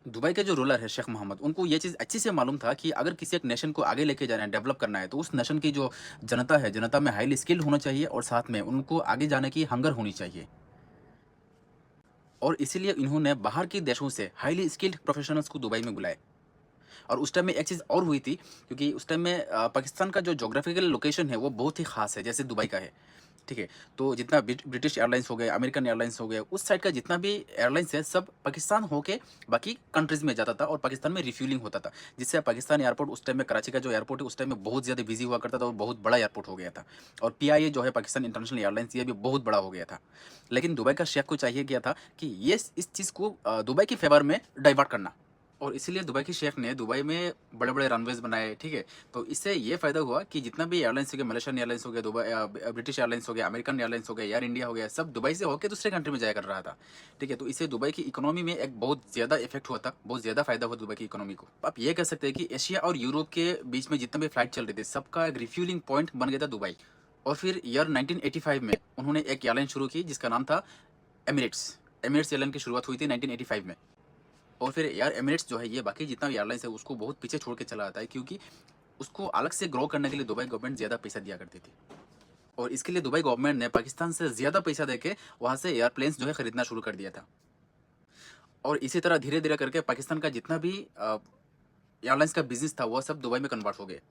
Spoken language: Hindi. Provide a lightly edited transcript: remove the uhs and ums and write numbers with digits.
दुबई के जो रूलर है शेख मोहम्मद, उनको ये चीज़ अच्छे से मालूम था कि अगर किसी एक नेशन को आगे लेके जाना है, डेवलप करना है, तो उस नेशन की जो जनता है, जनता में हाइली स्किल्ड होना चाहिए और साथ में उनको आगे जाने की हंगर होनी चाहिए। और इसीलिए इन्होंने बाहर के देशों से हाइली स्किल्ड प्रोफेशनल्स को दुबई में बुलाया। और उस टाइम में एक चीज़ और हुई थी, क्योंकि उस टाइम में पाकिस्तान का जो ज्योग्राफिकल लोकेशन है, वो बहुत ही ख़ास है, जैसे दुबई का है, ठीक है? तो जितना ब्रिटिश एयरलाइंस हो गए, अमेरिकन एयरलाइंस हो गए, उस साइड का जितना भी एयरलाइंस है, सब पाकिस्तान होके बाकी कंट्रीज़ में जाता था और पाकिस्तान में रिफ्यूलिंग होता था। जिससे पाकिस्तान एयरपोर्ट उस टाइम में, कराची का जो एयरपोर्ट है, उस टाइम में बहुत ज़्यादा बिज़ी हुआ करता था और बहुत बड़ा एयरपोर्ट हो गया था। और पीआईए जो है, पाकिस्तान इंटरनेशनल एयरलाइंस, ये भी बहुत बड़ा हो गया था। लेकिन दुबई का शेख को चाहिए क्या था कि ये इस चीज़ को दुबई के फ़ेवर में डाइवर्ट करना। और इसीलिए दुबई के शेख ने दुबई में बड़े-बड़े रनवेज़ बनाए, ठीक है? तो इससे ये फ़ायदा हुआ कि जितना भी एयरलाइन्स हो गया, मलेशियन एयरलाइन्स हो गया, ब्रिटिश एयरलाइन्स हो गया, अमेरिकन एयरलाइन्स हो गया, एयर इंडिया हो गया, सब दुबई से होके दूसरे कंट्री में जाया कर रहा था, ठीक है? तो इससे दुबई की इकोनॉमी में एक बहुत ज़्यादा इफ़ेक्ट हुआ था, बहुत ज़्यादा फ़ायदा हुआ दुबई की इकोनॉमी को। आप ये कह सकते हैं कि एशिया और यूरोप के बीच में जितना भी फ्लाइट चल रही थी, सबका एक रिफ्यूलिंग पॉइंट बन गया था दुबई। और फिर ईयर 1985 में उन्होंने एक एयरलाइन शुरू की जिसका नाम था एमिरेट्स। एमिरेट्स एयरलाइन की शुरुआत हुई थी 1985 में। और फिर यार एमिरेट्स जो है, ये बाकी जितना भी एयरलाइंस है उसको बहुत पीछे छोड़ के चला आता है, क्योंकि उसको अलग से ग्रो करने के लिए दुबई गवर्नमेंट ज़्यादा पैसा दिया करती थी। और इसके लिए दुबई गवर्नमेंट ने पाकिस्तान से ज़्यादा पैसा देके वहाँ से एयरप्लेन्स जो है खरीदना शुरू कर दिया था। और इसी तरह धीरे-धीरे करके पाकिस्तान का जितना भी एयरलाइंस का बिज़नेस था, वो सब दुबई में कन्वर्ट हो गए।